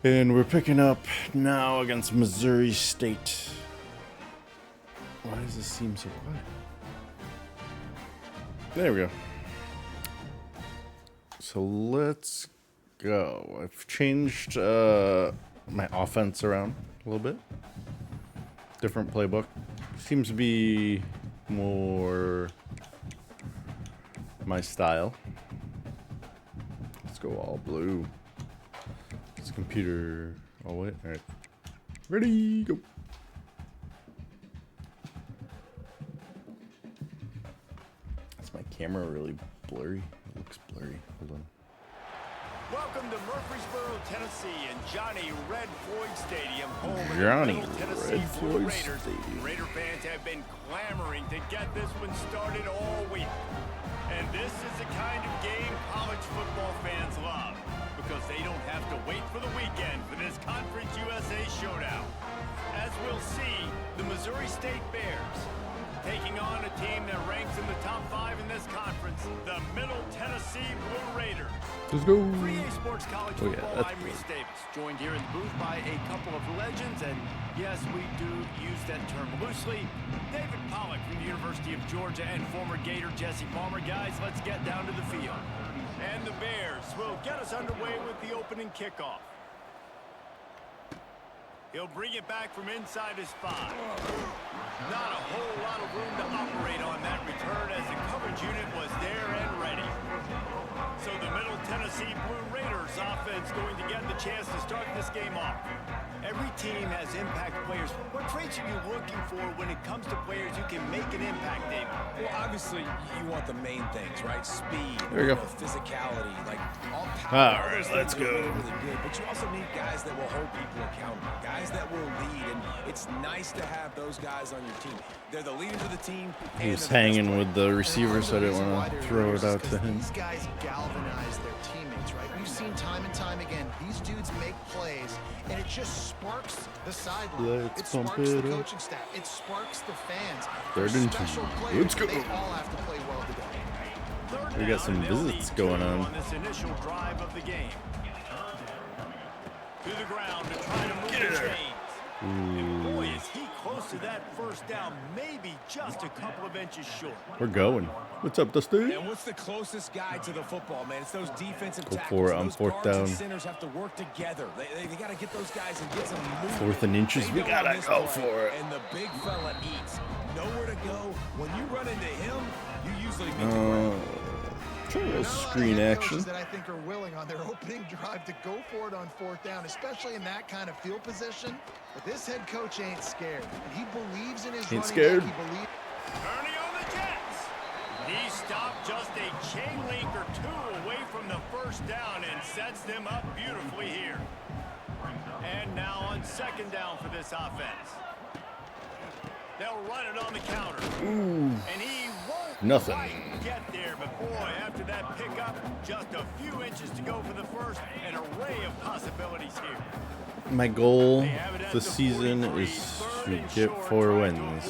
And we're picking up now against Missouri State. Why does this seem so quiet? There we go. So let's go. I've changed my offense around a little bit. Different playbook. Seems to be more my style. Let's go all blue. This computer. Oh wait, all right. Ready, go. Is my camera really blurry? It looks blurry. Hold on. Welcome to Murfreesboro, Tennessee, and Johnny Red Floyd Stadium, home of Johnny the Middle Tennessee Red Blue Floyd Raiders. Stadium. Raider fans have been clamoring to get this one started all week. And this is the kind of game college football fans love, because they don't have to wait for the weekend for this Conference USA showdown. As we'll see, the Missouri State Bears taking on a team that ranks in the top 5 in this conference, the Middle Tennessee Blue Raiders. Let's go. 3A Sports College Football, I'm Reese Davis, joined here in the booth by a couple of legends, and yes, we do use that term loosely. David Pollack from the University of Georgia and former Gator Jesse Palmer. Guys, let's get down to the field. And the Bears will get us underway with the opening kickoff. He'll bring it back from inside his 5. Not a whole lot of room to operate on that return, as the coverage unit was there and ready. So the Middle Tennessee Blue Raiders offense going to get the chance to start this game off. Every team has impact players. What traits are you looking for when it comes to players who can make an impact, David? Well, obviously, you want the main things, right? Speed, there you go. Physicality, like all All power. right, let's go. Really good, but you also need guys that will hold people accountable, guys that will lead, and it's nice to have those guys on your team. They're the leaders of the team. He was hanging with the receiver, so I didn't want to throw it out to him. These guys galvanize their teammates, right? We've seen time and time again, these dudes make plays, and it just sparks the sideline. Let's It pump sparks it the up. coaching staff. It sparks the fans. Third They're and 2. special players, Let's go. They all have to play well together. We got some visits going on. This initial drive of the game. To the ground to try to move the chains. And boy, is he close to that first down, maybe just a couple of inches short. We're going. What's up, Dusty? And what's the closest guy to the football, man? It's those defensive Go tackles. for it on Those fourth guards and down. centers have to work together. They got to get those guys and get some movement. 4th and inches. They We know gotta on this go play, for it. And the big fella eats. Nowhere to go. When you run into him, you usually make the ground. Try a little Not a lot of screen head action. coaches that I think are willing on their opening drive to go for it on 4th down, especially in that kind of field position. But this head coach ain't scared. And he believes in his running scared. back. He believes. Ernie on the Jets. He stopped just a chain link or 2 away from the first down and sets them up beautifully here. And now on 2nd down for this offense. They'll run it on the counter. Ooh. And he won't Nothing. quite get there, but boy, after that pickup, just a few inches to go for the first. An array of possibilities here. My goal this season is to get 4 wins.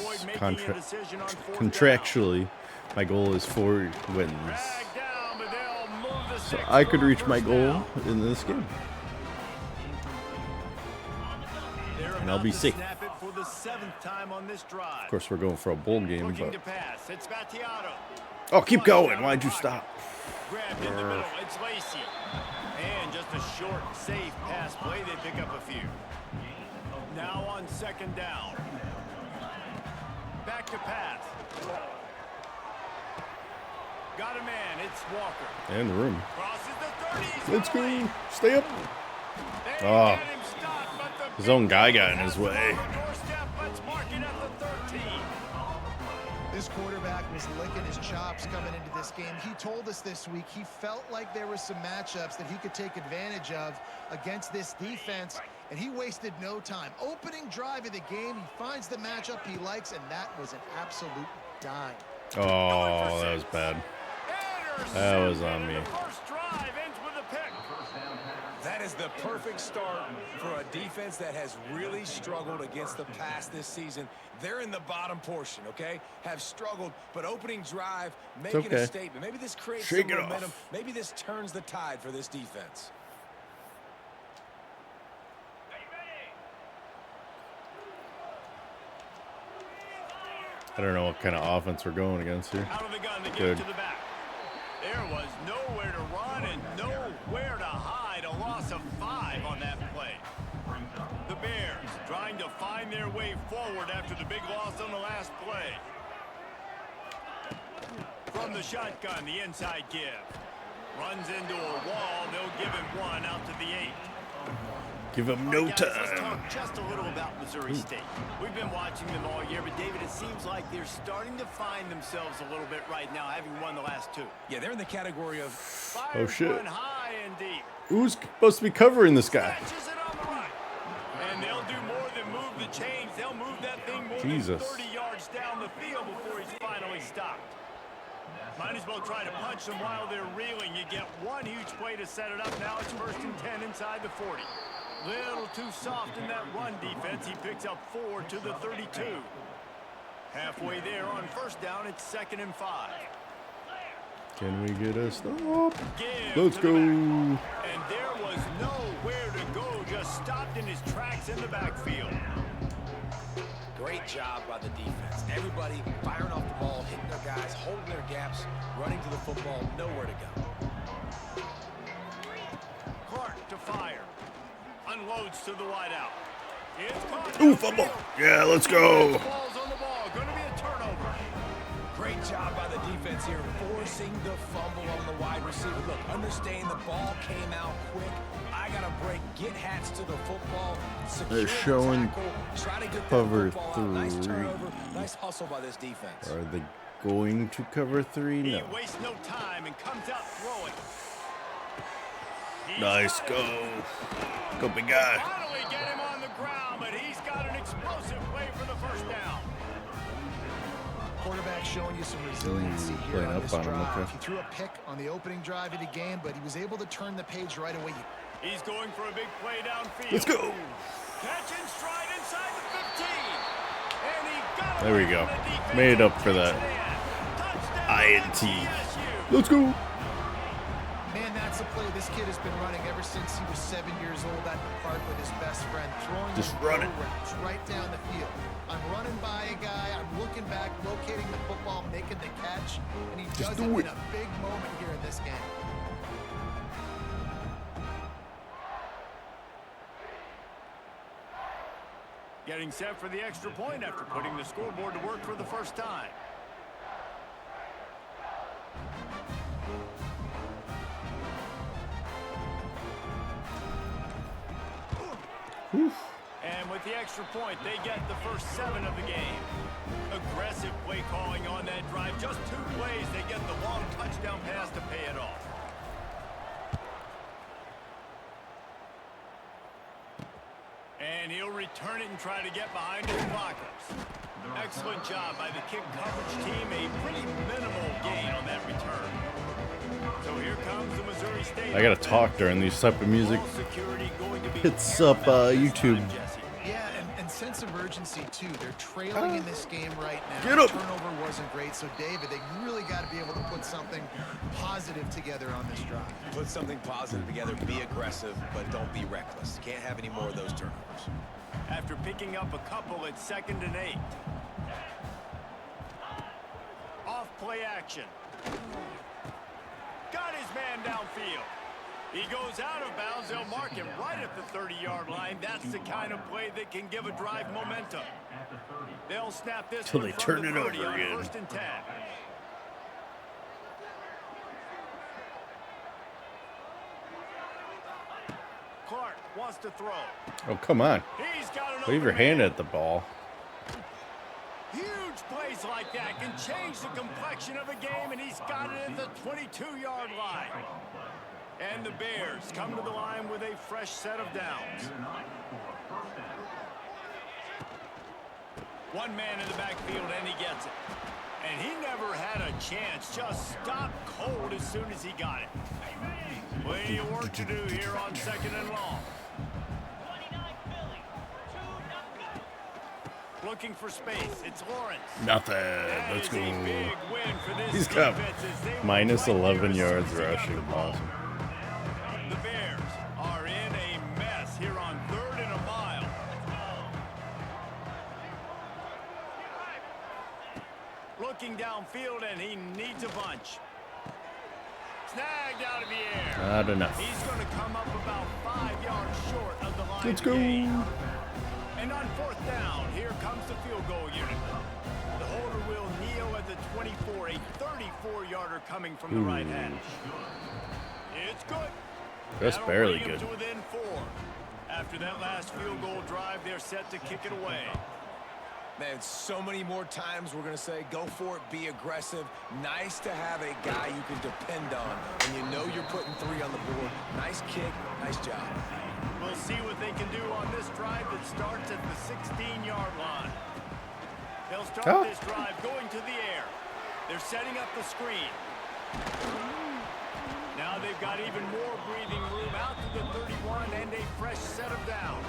Contractually, my goal is 4 wins. So I could reach my goal in this game. And I'll be safe. Of course, we're going for a bowl game, but... Oh, keep going. Why'd you stop? Grabbed in the middle. It's Lacey. And just a short, safe pass play. They pick up a few. Now on 2nd down. Back to pass. Got a man. It's Walker. And room. Crosses the 30s. Let's go. Stay up. They Oh. get him stopped, but the His own guy got in his way. doorstep, let's mark it at the 13. This quarterback was licking his chops coming into this game. He told us this week he felt like there were some matchups that he could take advantage of against this defense, and he wasted no time. Opening drive of the game, he finds the matchup he likes, and that was an absolute dime. Oh, that was bad. That was on me. The first drive ends with a pick. That is the perfect start for a defense that has really struggled against the pass this season. They're in the bottom portion, okay? Have struggled, but opening drive, making okay. a statement. Maybe this creates Shake some it momentum. off. Maybe this turns the tide for this defense. I don't know what kind of offense we're going against here. Out of the gun to get Good. to the back. There was nowhere to run and nowhere to hide. A loss of 5 on that play. The Bears trying to find their way forward after the big loss on the last play. From the shotgun, the inside give. Runs into a wall. They'll give him 1 out to the 8. Give him All no right, guys, let's time. talk just a little about Missouri State. We've been watching them all year, but David, it seems like they're starting to find themselves a little bit right now, having won the last 2. Yeah, they're in the category of Oh, shit. Fires one high and deep. Who's supposed to be covering this guy? Catches it on the right. And they'll do more than move the chains. They'll move that thing more Jesus. than 30 yards down the field before he's finally stopped. Might as well try to punch them while they're reeling. You get one huge play to set it up. Now it's 1st and 10 inside the 40. Little too soft in that run defense. He picks up 4 to the 32. Halfway there on 1st down, it's 2nd and 5. Can we get a stop? Give Let's to go. the back. And there was nowhere to go. Just stopped in his tracks in the backfield. great job by the defense. Everybody firing off the ball, hitting their guys, holding their gaps, running to the football, nowhere to go. Clark to fire. Unloads to the wideout. It's caught. Ooh, fumble. Yeah, let's go. Ball's on the ball. Going to be a turnover. Great job by the defense here, forcing the fumble on the wide receiver. Look, understand the ball came out quick. I got to break, get hats to the football. They're secure the showing tackle, try to get that cover football out. Nice 3. turnover, nice hustle by this defense. Are they going to cover 3? He No. wastes no time and comes out throwing. He's Nice, got go. it. Go, big guy. Finally get him on the ground, but he's got an explosive play for the first down. Quarterback showing you some resiliency here playing on up this on him, drive. okay. He threw a pick on the opening drive of the game, but he was able to turn the page right away. He's going for a big play downfield. Let's go. Catch and stride inside the 15. And he got There we away go. from the defense Made and up for takes that. it in. Touchdown, INT. TSU. Let's go. Man, that's a play this kid has been running ever since he was 7 years old at the park with his best friend, throwing Just them run it. routes right down the field. I'm running by a guy, I'm looking back, locating the football, making the catch, and he Just does it do in it. a big moment here in this game. Getting set for the extra point after putting the scoreboard to work for the first time. And with the extra point, they get the first 7 of the game. Aggressive play calling on that drive. Just 2 plays, they get the long touchdown pass to pay it off. And he'll return it and try to get behind his blockers. Excellent job by the kick coverage team. A pretty minimal gain on that return. So here comes the Missouri State. I gotta offense. talk during these type of music. Ball security going to be Hits up, paramount this YouTube. time, Jesse. Yeah, and sense of urgency, too. They're trailing in this game right now. Get up. Turnover wasn't great, so, David, they really got to be able to put something positive together on this drive. Put something positive together, be aggressive, but don't be reckless. Can't have any more of those turnovers. After picking up a couple at 2nd and 8. Off play action. Got his man downfield. He goes out of bounds. They'll mark him right at the 30-yard line. That's the kind of play that can give a drive momentum. They'll snap this Till one they from turn the it 30 over on again. 1st and 10. Clark wants to throw. Oh, come on. He's got an Leave your open hand man. at the ball. Huge plays like that can change the complexion of a game, and he's got it at the 22-yard line. And the Bears come to the line with a fresh set of downs. One man in the backfield, and he gets it. And he never had a chance. Just stopped cold as soon as he got it. Plenty of work to do here on 2nd and long. Looking for space. It's Lawrence. Nothing. That Let's is go. a big win for this He's got defense as they were minus right there 11 yards sourcing up rushing. the ball. Awesome. The Bears are in a mess here on 3rd and a mile. looking downfield, and he needs a bunch. Snagged out of the air. Not enough. He's going to come up about 5 yards short of the line. Let's of go. gain. And on 4th down, here comes the field goal unit. The holder will kneel at the 24, a 34-yarder coming from the right hash. It's good. Just That'll barely bring him good. to within 4. After that last field goal drive, they're set to kick it away. Man, so many more times we're going to say, go for it, be aggressive. Nice to have a guy you can depend on, and you know you're putting 3 on the board. Nice kick, nice job. We'll see what they can do on this drive that starts at the 16-yard line. They'll start this drive going to the air. They're setting up the screen. Now they've got even more breathing room out to the 31 and a fresh set of downs.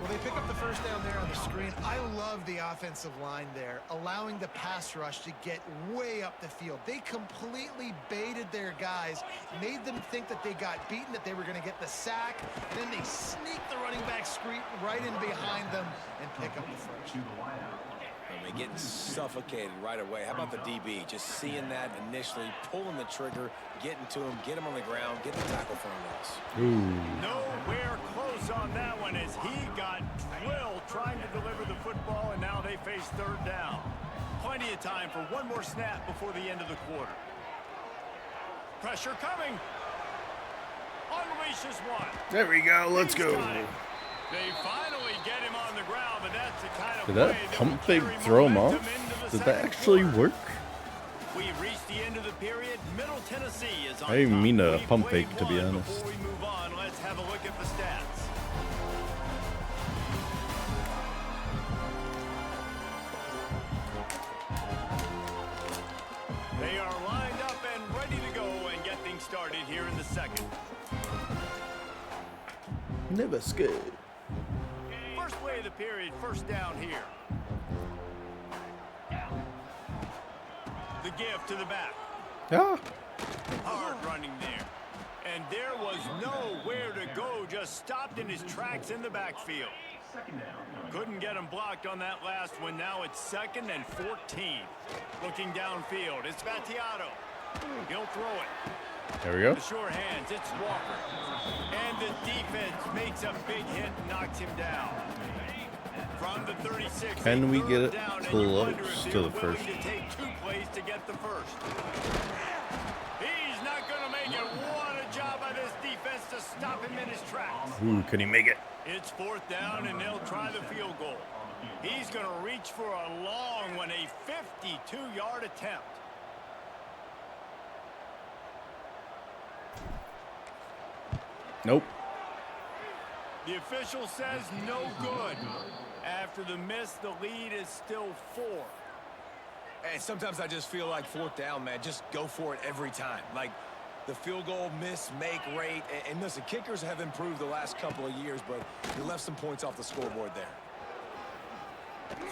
Well, they pick up the first down there on the screen. I love the offensive line there, allowing the pass rush to get way up the field. They completely baited their guys, made them think that they got beaten, that they were going to get the sack, and then they sneak the running back screen right in behind them and pick up the first. And they getting suffocated right away. How about the DB? Just seeing that initially, pulling the trigger, getting to him, get him on the ground, get the tackle for a loss. Nowhere close on that one as he got drilled trying to deliver the football, and now they face 3rd down. Plenty of time for one more snap before the end of the quarter. Pressure coming. Unleashes one. There we go. Let's go. They finally get him on the ground, but that's the kind of Did play that that pump will fake carry throw him momentum off? into the Did that second actually quarter. work? We've reached the end of the period. Middle Tennessee is on I didn't top. mean to We've pump played fake, to be one. honest. Before we move on, let's have a look at the stats. They are lined up and ready to go and get things started here in the second. Never scared. First play of the period, first down here. The give to the back. Ah. Hard running there. And there was nowhere to go, just stopped in his tracks in the backfield. Couldn't get him blocked on that last one. Now it's 2nd and 14. Looking downfield, it's Vattiato. He'll throw it. There we go. The sure hands, it's Walker. And the defense makes a big hit and knocks him down. From the 36, Can we get it down, close to the first? To take 2 plays to get the first. He's not going to make it. What a job by this defense to stop him in his tracks. Ooh, can he make it? It's 4th down, and they'll try the field goal. He's going to reach for a long one, a 52-yard attempt. Nope. The official says no good. After the miss, the lead is still 4. And sometimes I just feel like 4th down, man, just go for it every time. Like the field goal miss, make rate. And listen, kickers have improved the last couple of years, but you left some points off the scoreboard there.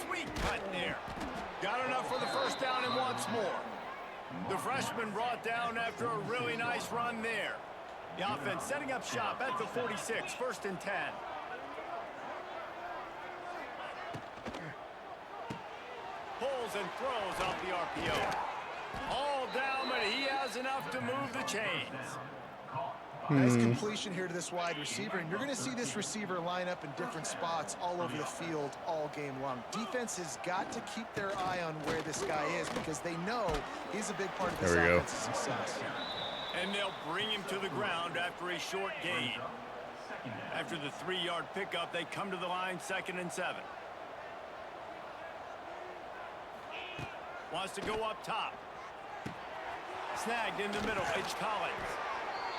Sweet cut there. Got enough for the first down and wants more. The freshman brought down after a really nice run there. The offense setting up shop at the 46, 1st and 10. Pulls and throws off the RPO. All down, but he has enough to move the chains. Nice completion here to this wide receiver, and you're going to see this receiver line up in different spots all over the field all game long. Defense has got to keep their eye on where this guy is because they know he's a big part of this offense's success. And they'll bring him to the ground after a short gain. After the 3-yard pickup, they come to the line 2nd and 7. Wants to go up top. Snagged in the middle. It's Collins.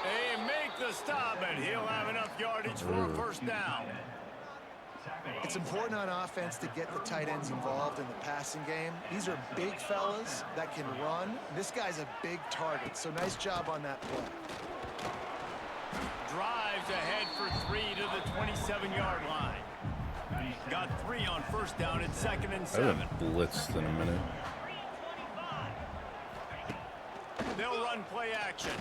They make the stop, and he'll have enough yardage for a first down. It's important on offense to get the tight ends involved in the passing game. These are big fellas that can run. This guy's a big target, so nice job on that play. Drives ahead for 3 to the 27-yard line. Got 3 on first down at 2nd and 7. I haven't blitzed in a minute. They'll run play action.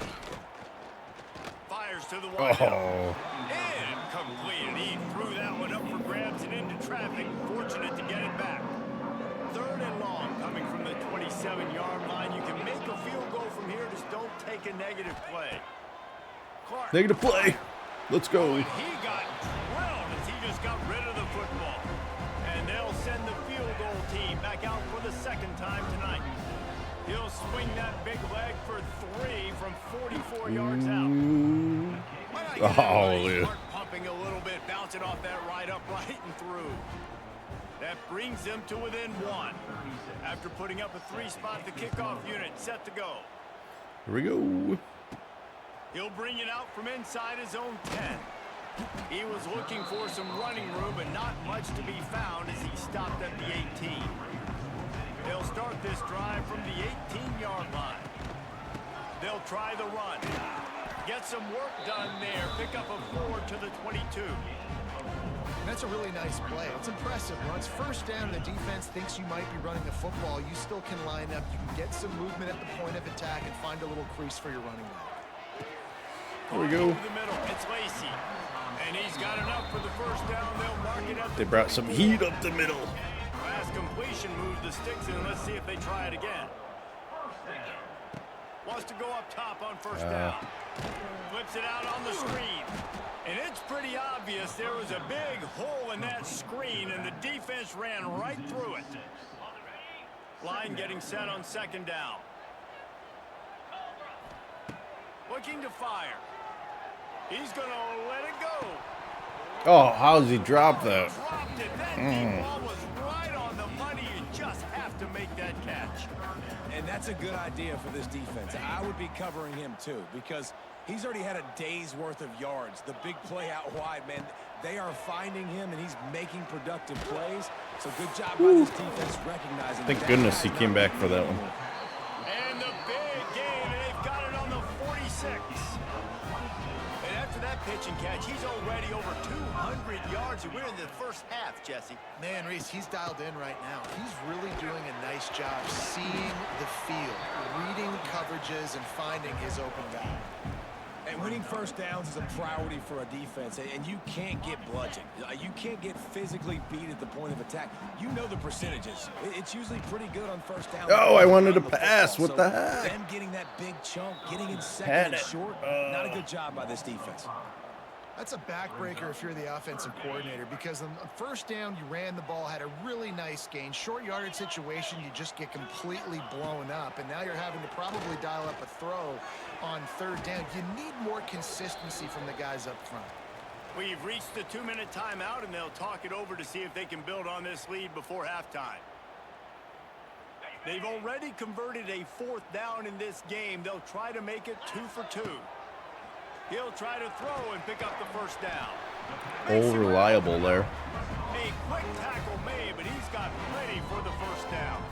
Fires to the wide. Incomplete. He threw that one up for grabs and into traffic. Fortunate to get it back. 3rd and long coming from the 47-yard line. You can make a field goal from here. Just don't take a negative play. Clark. Negative play. Let's go. And he got drilled as he just got rid of the football. And they'll send the field goal team back out for the second time tonight. He'll swing that big leg for 3 from 44 yards out. Oh, yeah. Heart pumping a little bit, bouncing off that right upright and through. That brings them to within 1. After putting up a 3-spot, the kickoff unit set to go. Here we go. He'll bring it out from inside his own 10. He was looking for some running room, but not much to be found as he stopped at the 18. They'll start this drive from the 18-yard line. They'll try the run. Get some work done there. Pick up a 4 to the 22. That's a really nice play. It's impressive. When it's first down and the defense thinks you might be running the football, you still can line up. You can get some movement at the point of attack and find a little crease for your running back. Here we go. Over the middle, it's Lacey. And he's got enough for the first down. They'll mark it up. They brought some heat up the middle. Last completion moves the sticks in. Let's see if they try it again. Wants to go up top on first down. Flips it out on the screen. And it's pretty obvious there was a big hole in that screen, and the defense ran right through it. Line getting set on second down. Looking to fire. He's going to let it go. Oh, how's he drop that? Dropped it. That deep ball was right on the money. You just have to make that catch. And that's a good idea for this defense. I would be covering him too, because he's already had a day's worth of yards. The big play out wide, man, they are finding him, and he's making productive plays. So good job by this defense recognizing. Thank goodness he came back for that one. And the big game, and they've got it on the 46. And after that pitch and catch, he's already over 200 yards, and we're in the first half, Jesse. Man, Reese, he's dialed in right now. He's really doing a nice job seeing the field, reading coverages, and finding his open guy. And winning first downs is a priority for a defense, and you can't get bludgeoned. You can't get physically beat at the point of attack. You know the percentages. It's usually pretty good on first down. Oh, I wanted to pass. What the heck? Them getting that big chunk, getting in second and short, not a good job by this defense. That's a backbreaker if you're the offensive coordinator, because on first down, you ran the ball, had a really nice gain. Short yardage situation, you just get completely blown up, and now you're having to probably dial up a throw on third down. You need more consistency from the guys up front. We've reached the 2-minute timeout, and they'll talk it over to see if they can build on this lead before halftime. They've already converted a 4th down in this game. They'll try to make it 2 for 2. He'll try to throw and pick up the first down. Old reliable there. A quick tackle made, but he's got plenty for the first down.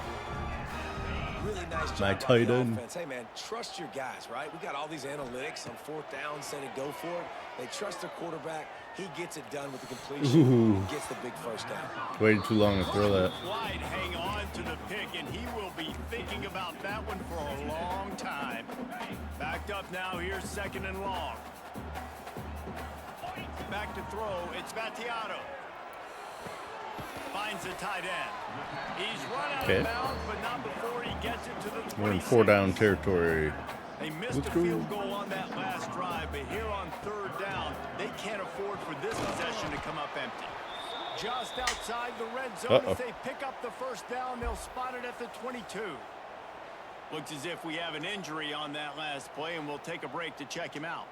Really nice job My by tight the end. offense. Hey, man, trust your guys, right? We got all these analytics on 4th down, say to go for it. They trust their quarterback. He gets it done with the completion. Gets the big first down. Waited too long to throw that. Clyde hang on to the pick, and he will be thinking about that one for a long time. Backed up now. Here's 2nd and long. Back to throw. It's Battiato. Finds the tight end. He's run out of bounds, but not before he gets it to the 26. We're in 4-down territory. They missed a field goal on that last drive, but here on 3rd down, they can't afford for this possession to come up empty. Just outside the red zone, as they pick up the first down, they'll spot it at the 22. Looks as if we have an injury on that last play, and we'll take a break to check him out.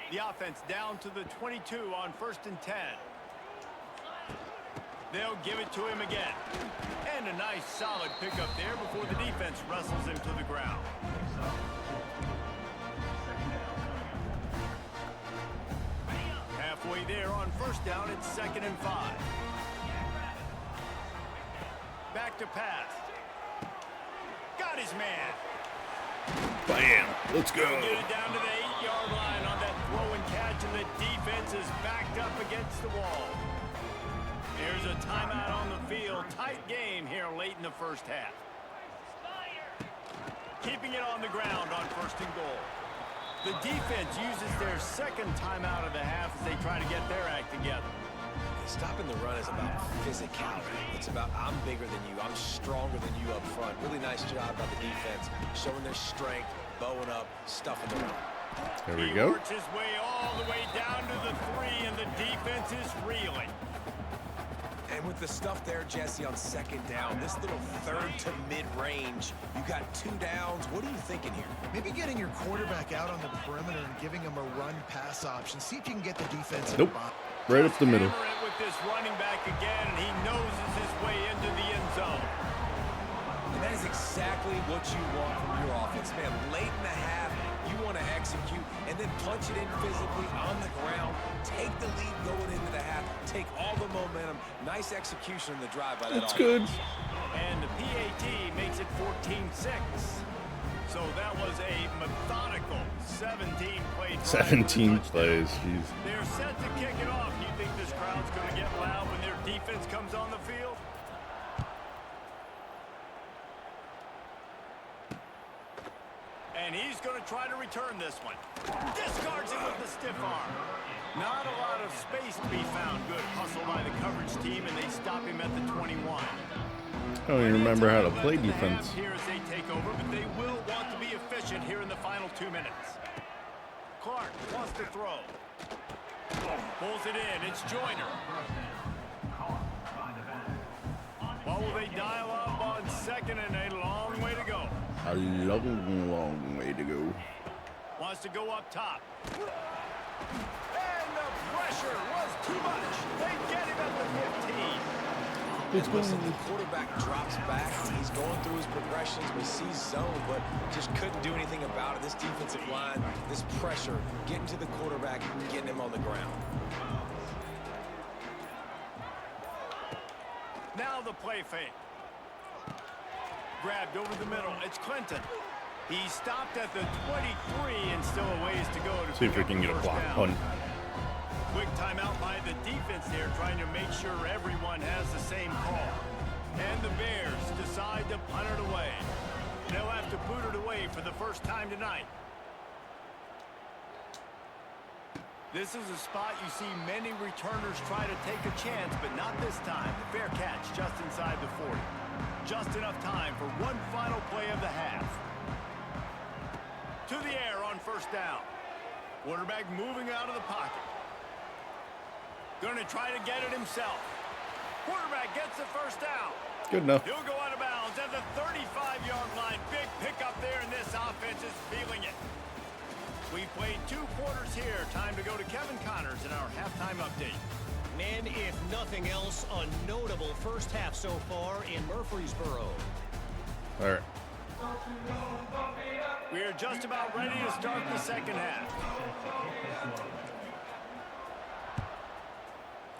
The offense down to the 22 on 1st and 10. They'll give it to him again. And a nice solid pickup there before the defense wrestles him to the ground. Halfway there on 1st down, it's 2nd and 5. Back to pass. Got his man. Bam. Let's go. Get it down to the 8-yard line on that throw and catch, and the defense is backed up against the wall. There's a timeout on the field. Tight game here late in the first half. Keeping it on the ground on 1st and goal. The defense uses their 2nd timeout of the half as they try to get their act together. Stopping the run is about physicality. It's about I'm bigger than you. I'm stronger than you up front. Really nice job by the defense, showing their strength, bowing up, stuffing the run. There we He go. works his way all the way down to the 3, and the defense is reeling. And with the stuff there, Jesse, on second down, this little third to mid-range, you got 2 downs. What are you thinking here? Maybe getting your quarterback out on the perimeter and giving him a run-pass option. See if you can get the defense in Nope. the box. Right up the middle. Hammer it with this running back again, and he noses his way into the end zone. And that is exactly what you want from your offense, man. Late in the half, you want to execute and then punch it in physically on the ground. Take the lead going into the half. Take all the momentum. Nice execution in the drive by that That's offense. good. And the PAT makes it 14-6. So that was a methodical 17-play drive. 17 plays. Jeez. They're set to kick it off. You think this crowd's going to get loud when their defense comes on the field? And he's going to try to return this one. Discards it with the stiff arm. Not a lot of space to be found. Good hustle by the coverage team, and they stop him at the 21. I don't even remember how to play defense. Here as they take over, but they will want to be efficient here in the final 2 minutes. Clark wants to throw. Pulls it in. It's Joyner. What will they dial up on second, and a long way to go? A long, long way to go. Wants to go up top. And the pressure was too much. They get him at the 15. Listen, the quarterback drops back. He's going through his progressions. We see zone, but just couldn't do anything about it. This defensive line, this pressure, getting to the quarterback, getting him on the ground. Now the play fake. Grabbed over the middle. It's Clinton. He stopped at the 23 and still a ways to go. To See if we can get a block punt. Quick timeout by the defense there, trying to make sure everyone has the same call. And the Bears decide to punt it away. They'll have to boot it away for the first time tonight. This is a spot you see many returners try to take a chance, but not this time. The fair catch just inside the 40. Just enough time for one final play of the half. To the air on first down. Quarterback moving out of the pocket. Going to try to get it himself. Quarterback gets the first down. Good enough. He'll go out of bounds at the 35-yard line. Big pickup there, and this offense is feeling it. We played 2 quarters here. Time to go to Kevin Connors in our halftime update. Men, if nothing else, a notable first half so far in Murfreesboro. All right. We are just about ready to start the second half.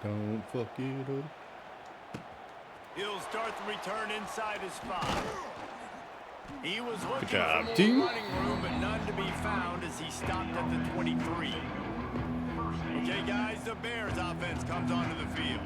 Don't fuck it up. He'll start the return inside his 5. He was looking job, for more team. running room, but none to be found as he stopped at the 23. Okay, guys, the Bears offense comes onto the field.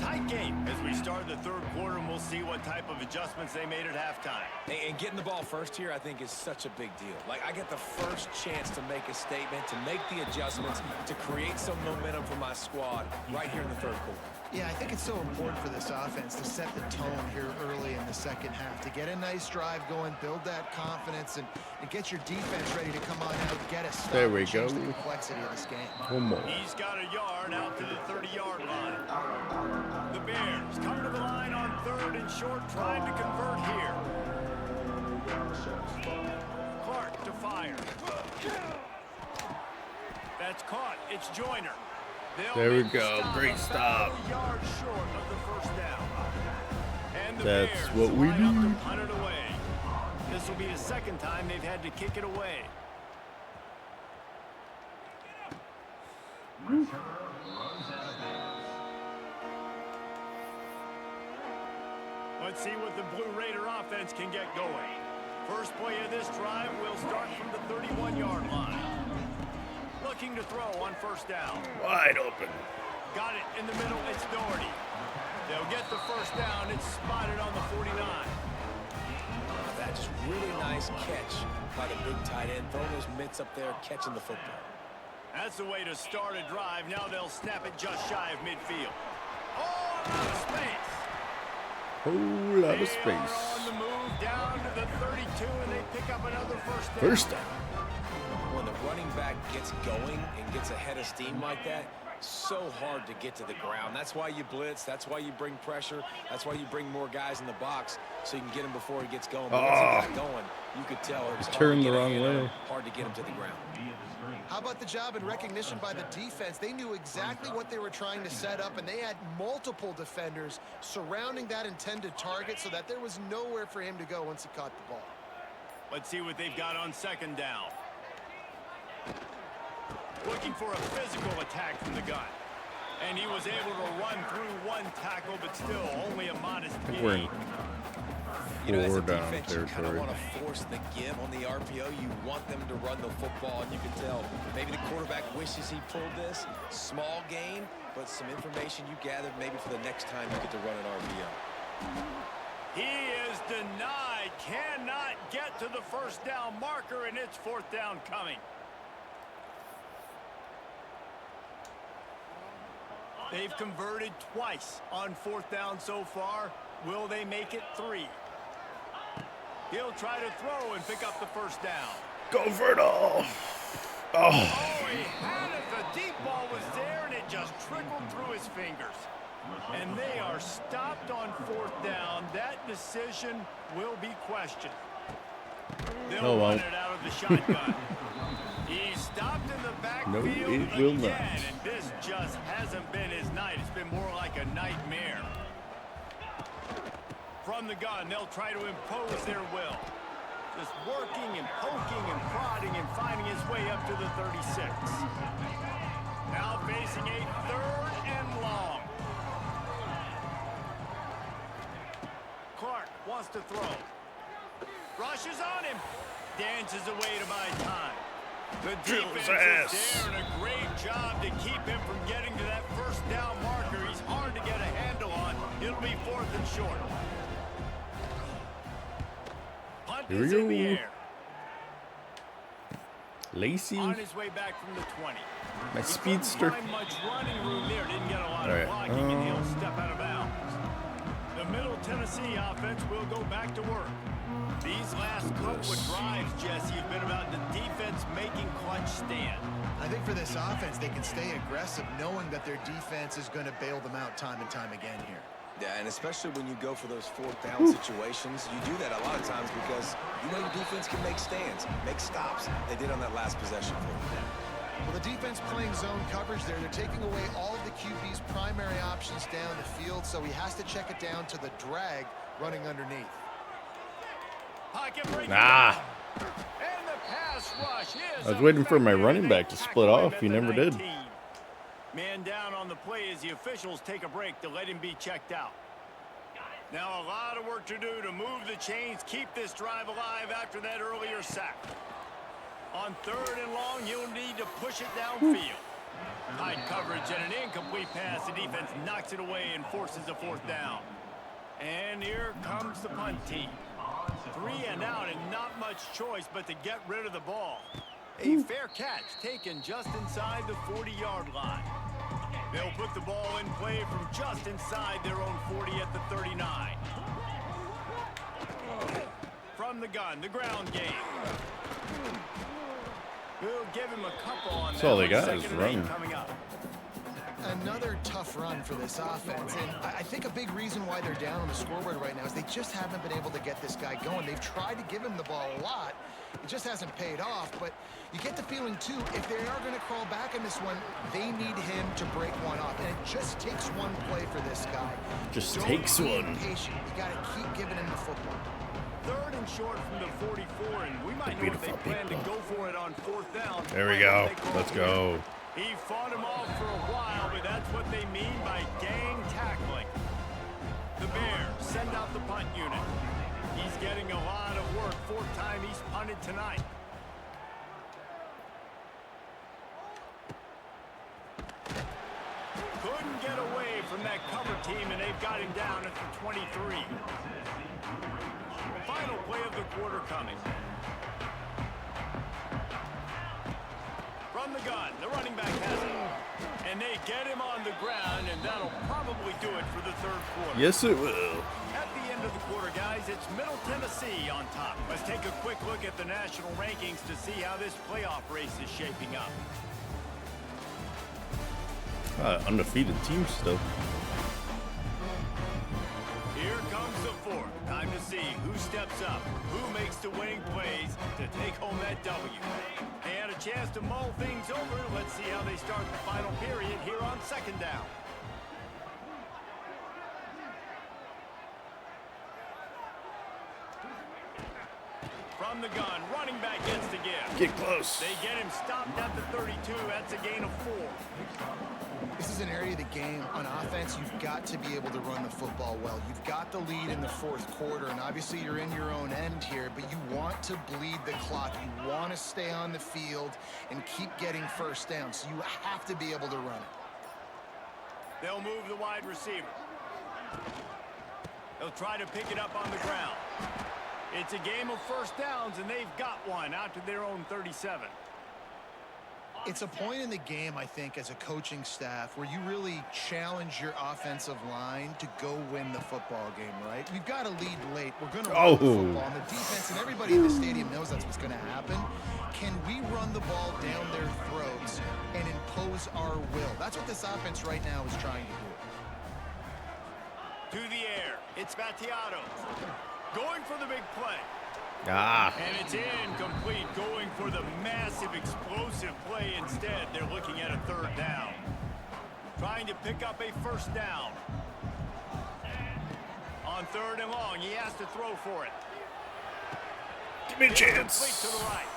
Tight game as we start the third quarter, and we'll see what type of adjustments they made at halftime. And getting the ball first here, I think, is such a big deal. Like, I get the first chance to make a statement, to make the adjustments, to create some momentum for my squad right here in the third quarter. Yeah, I think it's so important for this offense to set the tone here early in the second half, to get a nice drive going, build that confidence, and get your defense ready to come on out, get a stop, There we change go. the complexity of this game. One more. He's got a yard out to the 30-yard line. The Bears come to the line on third and short, trying to convert here. Clark to fire. That's caught. It's Joyner. There we go. Great stop. A yard short of the first down. And the That's Bears what we line up do. to punt it away. This will be the second time they've had to kick it away. Let's see what the Blue Raider offense can get going. First play of this drive will start from the 31-yard line. Looking to throw on first down. Wide open. Got it in the middle. It's Doherty. They'll get the first down. It's spotted on the 49. That just really nice catch by the big tight end, throwing those mitts up there, catching the football. That's the way to start a drive. Now they'll snap it just shy of midfield. Oh, out of space. Whole lot of They space. are on the move down to the 32, and they pick up another first down. First down. When the running back gets going and gets ahead of steam like that, so hard to get to the ground. That's why you blitz. That's why you bring pressure. That's why you bring more guys in the box so you can get him before he gets going. But once he got going, you could tell it was hard Turned to the get wrong ahead of way. him, hard to get him to the ground. How about the job and recognition by the defense? They knew exactly what they were trying to set up, and they had multiple defenders surrounding that intended target so that there was nowhere for him to go once he caught the ball. Let's see what they've got on second down. Looking for a physical attack from the gun. And he was able to run through one tackle, but still only a modest gain. We're in You know, as a 4 down defense, you kind of territory. want to force the give on the RPO. You want them to run the football, and you can tell maybe the quarterback wishes he pulled this. Small gain, but some information you gathered maybe for the next time you get to run an RPO. He is denied. Cannot get to the first down marker, and it's fourth down coming. They've converted twice on fourth down so far. Will they make it 3? He'll try to throw and pick up the first down. Go for it all. Oh, Oh, he had it. The deep ball was there, and it just trickled through his fingers. And they are stopped on fourth down. That decision will be questioned. They'll run it out of the shotgun. He's stopped in the backfield it will not. again, and this just hasn't been his night. It's been more like a nightmare. From the gun, they'll try to impose their will. Just working and poking and prodding and finding his way up to the 36. Now facing a 3rd and long. Clark wants to throw. Rushes on him. Dances away to buy time. The defense is there, and a great job to keep him from getting to that first down marker. He's hard to get a handle on. It'll be 4th and short. Punt Here we is in the go. air. Lacey, On his way back from the 20. my He speedster. couldn't find much running room there. Didn't get a lot All of right, blocking, and he'll step out of bounds. The Middle Tennessee offense will go back to work. These last couple of drives, Jesse, have been about the defense making clutch stand. I think for this offense, they can stay aggressive knowing that their defense is going to bail them out time and time again here. Yeah, and especially when you go for those fourth down situations, you do that a lot of times because you know your defense can make stands, make stops. They did on that last possession for them. Well, the defense playing zone coverage there. They're taking away all of the QB's primary options down the field, so he has to check it down to the drag running underneath. Pocket break. Ah. And the pass rush is I was waiting for my effective. running back They to split tackle him off. at He the never did. 19. Man down on the play as the officials take a break to let him be checked out. Now a lot of work to do to move the chains, keep this drive alive after that earlier sack. On 3rd and long, you'll need to push it downfield. Tight coverage and an incomplete pass. The defense knocks it away and forces a 4th down. And here comes the punt team. 3 and out, and not much choice but to get rid of the ball. A fair catch taken just inside the 40-yard line. They'll put the ball in play from just inside their own 40 at the 39. From the gun, the ground game. We'll give him a couple on That's that all they one. got is 2nd and 8 run. coming up. Another tough run for this offense, and I think a big reason why they're down on the scoreboard right now is they just haven't been able to get this guy going. They've tried to give him the ball a lot. It just hasn't paid off, but you get the feeling, too, if they are going to crawl back in this one, they need him to break one off, and it just takes one play for this guy. Just Don't takes be one. impatient. You got to keep giving him the football. 3rd and short from the 44, and we might know if they Beautiful plan to people. go for it on 4th down. There we Might go. they call Let's it. go. He fought him off for a while, but that's what they mean by gang tackling. The Bears send out the punt unit. He's getting a lot of work. 4th time he's punted tonight. Couldn't get away from that cover team, and they've got him down at the 23. Final play of the quarter coming. From the gun, the running back has it. And they get him on the ground, and that'll probably do it for the third quarter. Yes, it will. At the end of the quarter, guys, it's Middle Tennessee on top. Let's take a quick look at the national rankings to see how this playoff race is shaping up. Undefeated team still. Here comes the fourth. Time to see who steps up, who makes the winning plays to take home that W. They had a chance to mull things over. Let's see how they start the final period here on second down. From the gun, running back gets the give. Get close. They get him stopped at the 32. That's a gain of 4. This is an area of the game on offense you've got to be able to run the football well. You've got the lead in the fourth quarter, and obviously you're in your own end here, but you want to bleed the clock. You want to stay on the field and keep getting first down, so you have to be able to run it. They'll move the wide receiver. They'll try to pick it up on the ground. It's a game of first downs, and they've got one out to their own 37. It's a point in the game, I think, as a coaching staff where you really challenge your offensive line to go win the football game, right? We've got to lead late. We're going to run the football, and the defense and everybody in the stadium knows that's what's going to happen. Can we run the ball down their throats and impose our will? That's what this offense right now is trying to do. To the air, it's Battiato. Going for the big play. And it's incomplete, going for the massive explosive play instead. They're looking at a third down. Trying to pick up a first down. On third and long, he has to throw for it. Give me a chance. Complete to the right.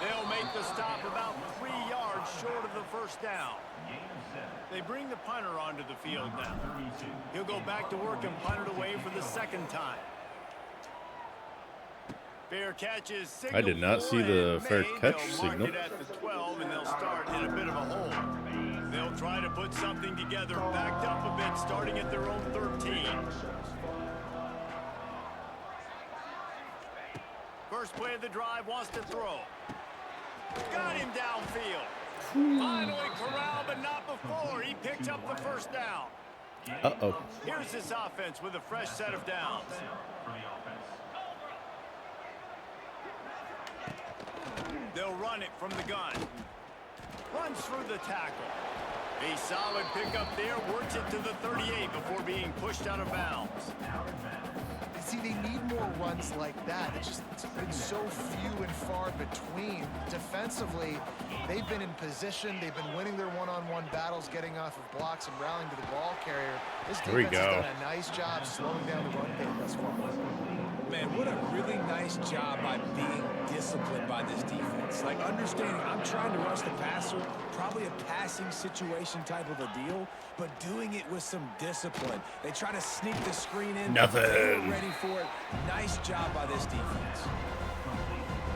They'll make the stop about 3 yards short of the first down. They bring the punter onto the field now. He'll go back to work and punt it away for the second time. Fair catch is signaled. I did not see the fair catch signal. At the 12, and they'll start in a bit of a hole. They'll try to put something together, backed up a bit, starting at their own 13. First play of the drive, wants to throw. Got him downfield. Finally corralled, but not before. He picked up the first down. Uh-oh. Here's this offense with a fresh set of downs. They'll run it from the gun. Runs through the tackle. A solid pickup there. Works it to the 38 before being pushed out of bounds. See, they need more runs like that. It's been so few and far between. Defensively, they've been in position. They've been winning their one-on-one battles, getting off of blocks and rallying to the ball carrier. This defense has done a nice job slowing down the run game thus far. Man, what a really nice job by being disciplined by this defense. Like, understanding I'm trying to rush the passer, probably a passing situation type of a deal, but doing it with some discipline. They try to sneak the screen in. Nothing. They were ready for it. Nice job by this defense.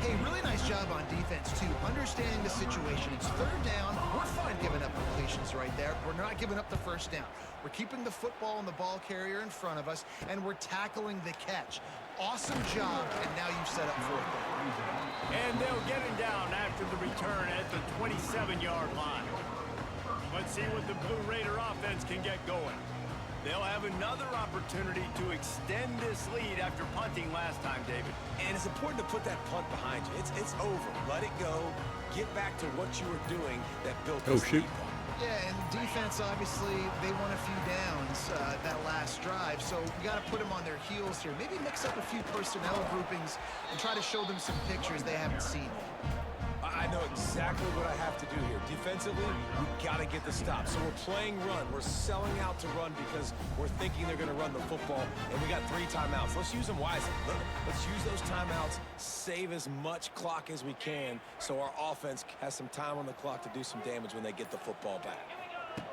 Hey, really nice job on defense, too. Understanding the situation. It's third down. We're fine giving up completions right there. We're not giving up the first down. We're keeping the football and the ball carrier in front of us, and we're tackling the catch. Awesome job, and now you've set up for it. And they'll get him down after the return at the 27-yard line. Let's see what the Blue Raider offense can get going. They'll have another opportunity to extend this lead after punting last time, David. And it's important to put that punt behind you. It's over. Let it go. Get back to what you were doing that built this lead. Yeah, and defense, obviously, they won a few downs that last drive, so you got to put them on their heels here. Maybe mix up a few personnel groupings and try to show them some pictures they haven't seen yet. I know exactly what I have to do here. Defensively, we got to get the stop. So we're playing run. We're selling out to run because we're thinking they're going to run the football, and we got 3 timeouts. Let's use them wisely. Let's use those timeouts, save as much clock as we can so our offense has some time on the clock to do some damage when they get the football back.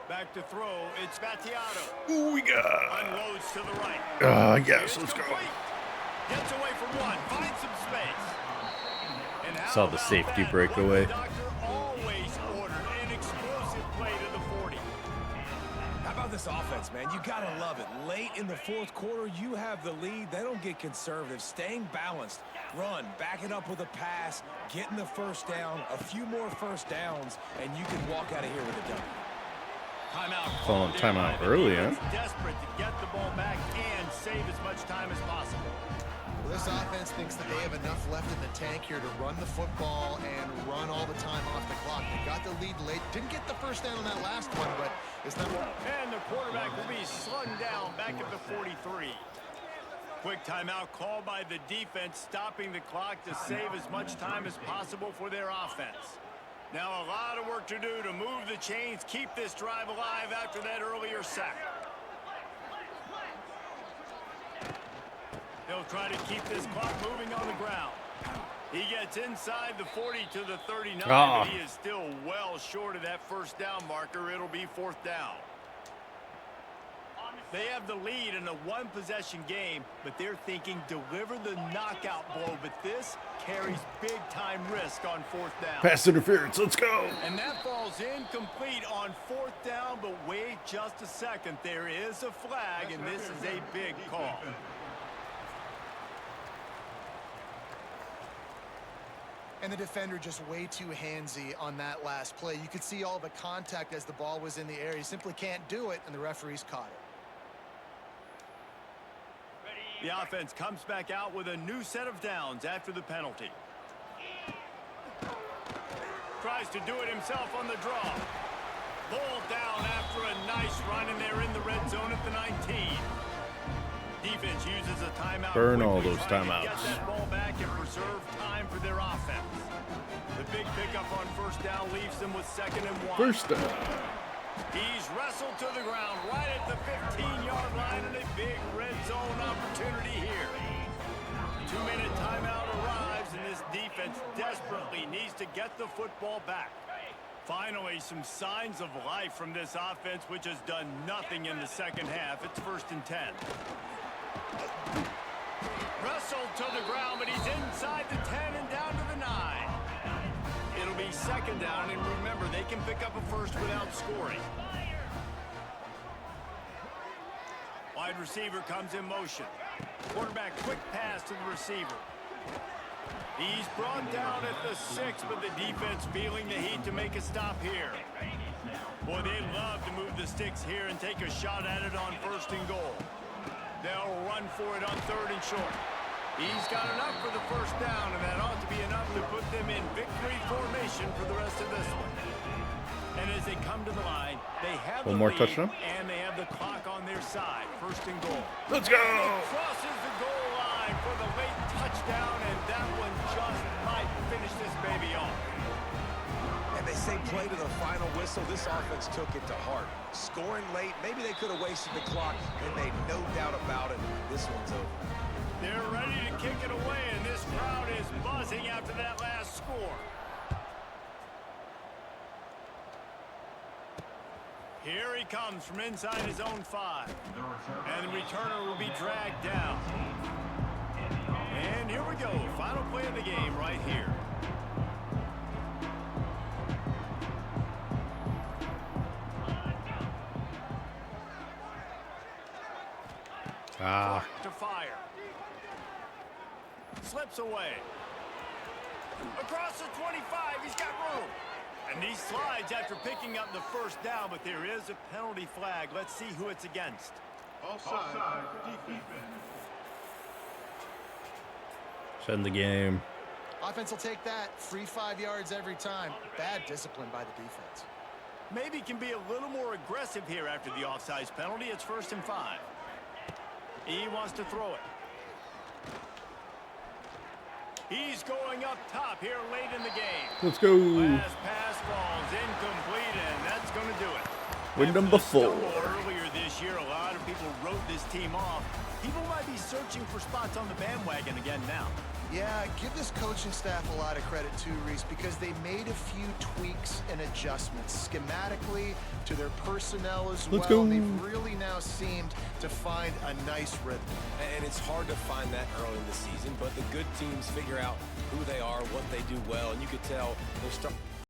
Back to throw, it's Battiato. Who we got? Unloads to the right. Yes, let's go. Gets away from one, finds some space. Saw the safety breakaway. Doctor always ordered an explosive play to the 40. How about the this offense, man. You got to love it. Late in the fourth quarter, you have the lead. They don't get conservative. Staying balanced. Run, back it up with a pass, getting the first down, a few more first downs, and you can walk out of here with a W. Timeout. Calling timeout early, huh? Desperate to get the ball back and save as much time as possible. Well, this offense thinks that they have enough left in the tank here to run the football and run all the time off the clock. They got the lead late. Didn't get the first down on that last one, but it's not. And the quarterback will be slung down back at the 43. Quick timeout called by the defense, stopping the clock to save as much time as possible for their offense. Now a lot of work to do to move the chains, keep this drive alive after that earlier sack. They'll try to keep this clock moving on the ground. He gets inside the 40 to the 39, but he is still well short of that first down marker. It'll be fourth down. They have the lead in a one-possession game, but they're thinking deliver the knockout blow. But this carries big-time risk on fourth down. Pass interference. Let's go. And that falls incomplete on fourth down, but wait just a second. There is a flag, and this is a big call. And the defender just way too handsy on that last play. You could see all the contact as the ball was in the air. He simply can't do it, and the referees caught it. The offense comes back out with a new set of downs after the penalty. Tries to do it himself on the draw. Ball down after a nice run, and they're in the red zone at the 19. Defense uses a timeout. Burn all those trying to timeouts. Get that ball back and preserve time for their offense. The big pickup on first down leaves them with 2nd and 1. First down. He's wrestled to the ground right at the 15-yard line, and a big red zone opportunity here. 2-minute timeout arrives, and this defense desperately needs to get the football back. Finally, some signs of life from this offense, which has done nothing in the second half. It's 1st and 10. Wrestled to the ground, but he's inside the 10 and down to the 9. It'll be 2nd down, and remember, they can pick up a first without scoring. Wide receiver comes in motion. Quarterback quick pass to the receiver. He's brought down at the 6, but the defense feeling the heat to make a stop here. Boy, they love to move the sticks here and take a shot at it on 1st and goal. They'll run for it on 3rd and short. He's got enough for the first down, and that ought to be enough to put them in victory formation for the rest of this one. And as they come to the line, they have one the more lead, touchdown, and they have the clock on their side. 1st and goal. Let's go. And crosses the goal line for the late touchdown, and that one just might finish this baby off. And they say play to the final whistle. This offense took it to heart. Scoring late, maybe they could have wasted the clock. They made no doubt about it. This one's over. They're ready to kick it away, and this crowd is buzzing after that last score. Here he comes from inside his own 5. And the returner will be dragged down. And here we go. Final play of the game right here. To fire. Slips away. Across the 25, he's got room. And he slides after picking up the first down, but there is a penalty flag. Let's see who it's against. Offside, defense. Send the game. Offense will take that. Free 5 yards every time. Bad discipline by the defense. Maybe can be a little more aggressive here after the offsides penalty. It's 1st and 5. He wants to throw it. He's going up top here late in the game. Let's go. Last pass falls incomplete, and that's going to do it. Win number 4. Earlier this year, a lot of people wrote this team off. People might be searching for spots on the bandwagon again now. Yeah, give this coaching staff a lot of credit too, Reese, because they made a few tweaks and adjustments schematically to their personnel as well. Let's go. They've really now seemed to find a nice rhythm. And it's hard to find that early in the season, but the good teams figure out who they are, what they do well, and you could tell they're starting.